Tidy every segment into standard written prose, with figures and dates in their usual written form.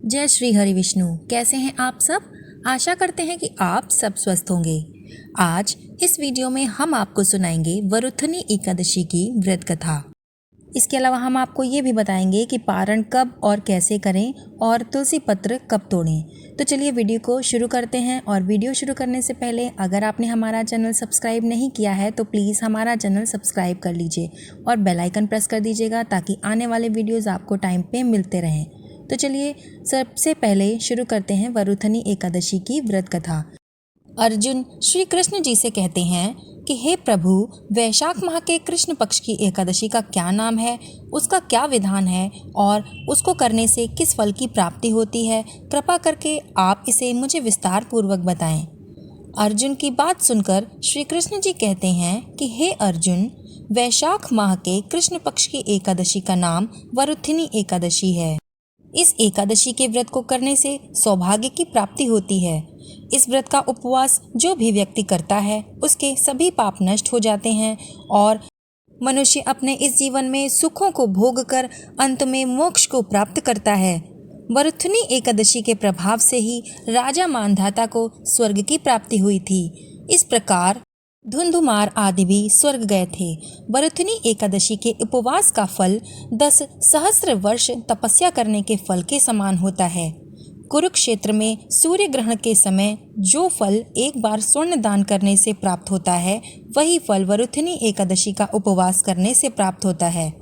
जय श्री हरि विष्णु। कैसे हैं आप सब? आशा करते हैं कि आप सब स्वस्थ होंगे। आज इस वीडियो में हम आपको सुनाएंगे वरुथनी एकादशी की व्रत कथा। इसके अलावा हम आपको ये भी बताएंगे कि पारण कब और कैसे करें और तुलसी पत्र कब तोड़ें। तो चलिए वीडियो को शुरू करते हैं। और वीडियो शुरू करने से पहले अगर आपने हमारा चैनल सब्सक्राइब नहीं किया है तो प्लीज़ हमारा चैनल सब्सक्राइब कर लीजिए और बेल आइकन प्रेस कर दीजिएगा ताकि आने वाले वीडियोज़ आपको टाइम पे मिलते रहें। तो चलिए सबसे पहले शुरू करते हैं वरुथनी एकादशी की व्रत कथा। अर्जुन श्री कृष्ण जी से कहते हैं कि हे प्रभु, वैशाख माह के कृष्ण पक्ष की एकादशी का क्या नाम है, उसका क्या विधान है और उसको करने से किस फल की प्राप्ति होती है? कृपा करके आप इसे मुझे विस्तार पूर्वक बताएं। अर्जुन की बात सुनकर श्री कृष्ण जी कहते हैं कि हे अर्जुन, वैशाख माह के कृष्ण पक्ष की एकादशी का नाम वरुथनी एकादशी है। इस एकादशी के व्रत को करने से सौभाग्य की प्राप्ति होती है। इस व्रत का उपवास जो भी व्यक्ति करता है उसके सभी पाप नष्ट हो जाते हैं और मनुष्य अपने इस जीवन में सुखों को भोग कर अंत में मोक्ष को प्राप्त करता है। वरुथनी एकादशी के प्रभाव से ही राजा मानधाता को स्वर्ग की प्राप्ति हुई थी। इस प्रकार धुंधुमार आदि भी स्वर्ग गए थे। वरुथनी एकादशी के उपवास का फल 10 सहस्त्र वर्ष तपस्या करने के फल के समान होता है। कुरुक्षेत्र में सूर्य ग्रहण के समय जो फल एक बार स्वर्ण दान करने से प्राप्त होता है, वही फल वरुथनी एकादशी का उपवास करने से प्राप्त होता है।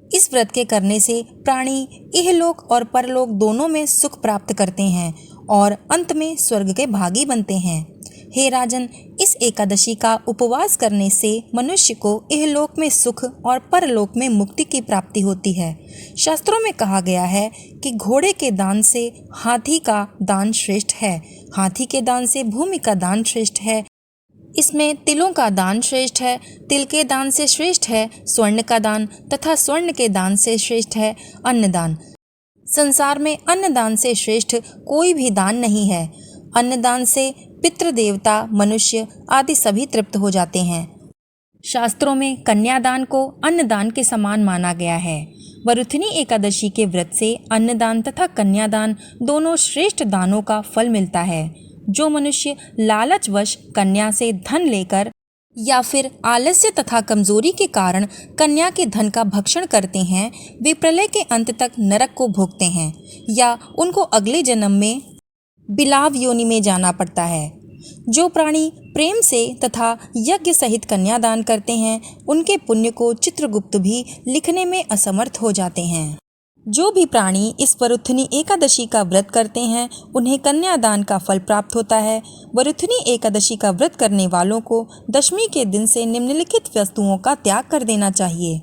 इस व्रत के करने से प्राणी इहलोक और परलोक दोनों में सुख प्राप्त करते हैं और अंत में स्वर्ग के भागी बनते हैं। हे राजन, इस एकादशी का उपवास करने से मनुष्य को इहलोक में सुख और परलोक में मुक्ति की प्राप्ति होती है। शास्त्रों में कहा गया है कि घोड़े के दान से हाथी का दान श्रेष्ठ है, हाथी के दान से भूमि का दान श्रेष्ठ है, इसमें तिलों का दान श्रेष्ठ है, तिल के दान से श्रेष्ठ है स्वर्ण का दान तथा स्वर्ण के दान से श्रेष्ठ है अन्नदान। संसार में अन्नदान से श्रेष्ठ कोई भी दान नहीं है। अन्नदान से पितृ देवता, मनुष्य आदि सभी तृप्त हो जाते हैं। शास्त्रों में कन्यादान को अन्नदान के समान माना गया है। वरुथनी एकादशी के व्रत से अन्नदान तथा कन्यादान दोनों श्रेष्ठ दानों का फल मिलता है। जो मनुष्य लालचवश कन्या से धन लेकर या फिर आलस्य तथा कमजोरी के कारण कन्या के धन का भक्षण करते हैं, वे प्रलय के अंत तक नरक को भोगते हैं या उनको अगले जन्म में बिलाव योनि में जाना पड़ता है। जो प्राणी प्रेम से तथा यज्ञ सहित कन्यादान करते हैं, उनके पुण्य को चित्रगुप्त भी लिखने में असमर्थ हो जाते हैं। जो भी प्राणी इस वरुथनी एकादशी का व्रत करते हैं, उन्हें कन्यादान का फल प्राप्त होता है। वरुथनी एकादशी का व्रत करने वालों को दशमी के दिन से निम्नलिखित वस्तुओं का त्याग कर देना चाहिए।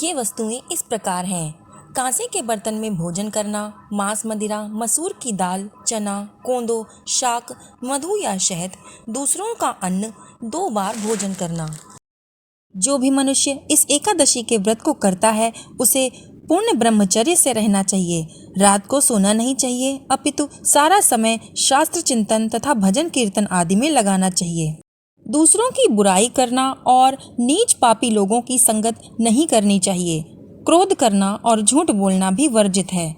ये वस्तुएं इस प्रकार हैं: कांसे के बर्तन में भोजन करना, मांस, मदिरा, मसूर की दाल, चना, कोंदो, शाक, मधु या शहद, दूसरों का अन्न 2 बार भोजन करना। जो भी मनुष्य इस एकादशी के व्रत को करता है, उसे पूर्ण ब्रह्मचर्य से रहना चाहिए। रात को सोना नहीं चाहिए, अपितु सारा समय शास्त्र चिंतन तथा भजन कीर्तन आदि में लगाना चाहिए। दूसरों की बुराई करना और नीच पापी लोगों की संगत नहीं करनी चाहिए। क्रोध करना और झूठ बोलना भी वर्जित है।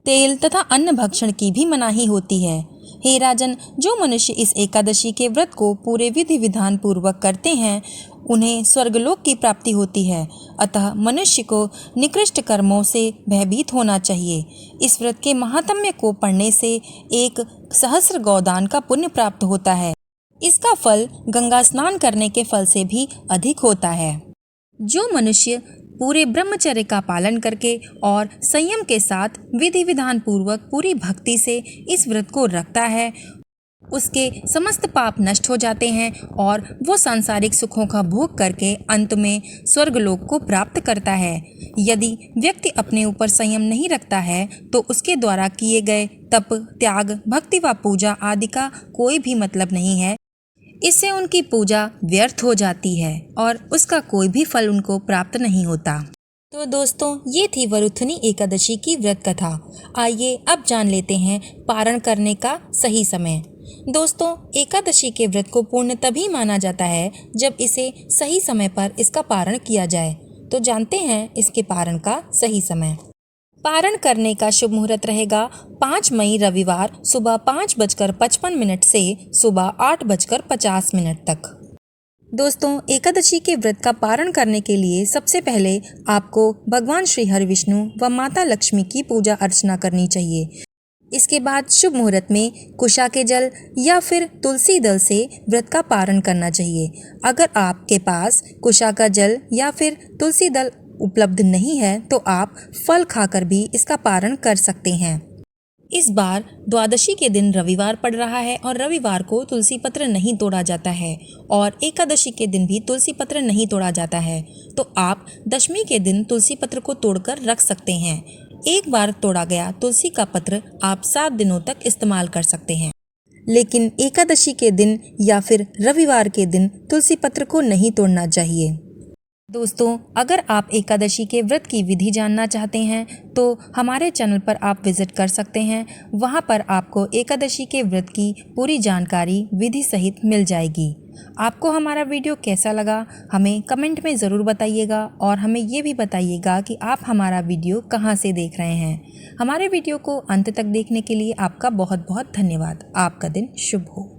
तेल तथा अन्न भक्षण की भी मनाही होती है। हे राजन, जो मनुष्य इस एकादशी के व्रत को पूरे विधि विधान पूर्वक करते हैं, उन्हें स्वर्गलोक की प्राप्ति होती है। अतः मनुष्य को निकृष्ट कर्मों से भयभीत होना चाहिए। इस व्रत के महात्म्य को पढ़ने से 1 सहस्र गौदान का पुण्य प्राप्त होता है। इसका फल गंगा स्नान करने के फल से भी अधिक होता है। जो मनुष्य पूरे ब्रह्मचर्य का पालन करके और संयम के साथ विधि विधान पूर्वक पूरी भक्ति से इस व्रत को रखता है, उसके समस्त पाप नष्ट हो जाते हैं और वो सांसारिक सुखों का भोग करके अंत में स्वर्गलोक को प्राप्त करता है। यदि व्यक्ति अपने ऊपर संयम नहीं रखता है तो उसके द्वारा किए गए तप, त्याग, भक्ति व पूजा आदि का कोई भी मतलब नहीं है। इससे उनकी पूजा व्यर्थ हो जाती है और उसका कोई भी फल उनको प्राप्त नहीं होता। तो दोस्तों, ये थी वरुथनी एकादशी की व्रत कथा। आइए अब जान लेते हैं पारण करने का सही समय। दोस्तों, एकादशी के व्रत को पूर्ण तभी माना जाता है जब इसे सही समय पर इसका पारण किया जाए। तो जानते हैं इसके पारण का सही समय। पारण करने का शुभ मुहूर्त रहेगा 5 मई रविवार सुबह 5:55 से सुबह 8:50 तक। दोस्तों, एकादशी के व्रत का पारण करने के लिए सबसे पहले आपको भगवान श्री हरि विष्णु व माता लक्ष्मी की पूजा अर्चना करनी चाहिए। इसके बाद शुभ मुहूर्त में कुशा के जल या फिर तुलसी दल से व्रत का पारण करना चाहिए। अगर आपके पास कुशा का जल या फिर तुलसी दल उपलब्ध नहीं है तो आप फल खाकर भी इसका पारण कर सकते हैं। इस बार द्वादशी के दिन रविवार पड़ रहा है और रविवार को तुलसी पत्र नहीं तोड़ा जाता है और एकादशी के दिन भी तुलसी पत्र नहीं तोड़ा जाता है, तो आप दशमी के दिन तुलसी पत्र को तोड़कर रख सकते हैं। एक बार तोड़ा गया तुलसी का पत्र आप 7 दिनों तक इस्तेमाल कर सकते हैं, लेकिन एकादशी के दिन या फिर रविवार के दिन तुलसी पत्र को नहीं तोड़ना चाहिए। दोस्तों, अगर आप एकादशी के व्रत की विधि जानना चाहते हैं तो हमारे चैनल पर आप विजिट कर सकते हैं। वहां पर आपको एकादशी के व्रत की पूरी जानकारी विधि सहित मिल जाएगी। आपको हमारा वीडियो कैसा लगा हमें कमेंट में ज़रूर बताइएगा और हमें ये भी बताइएगा कि आप हमारा वीडियो कहां से देख रहे हैं। हमारे वीडियो को अंत तक देखने के लिए आपका बहुत बहुत धन्यवाद। आपका दिन शुभ हो।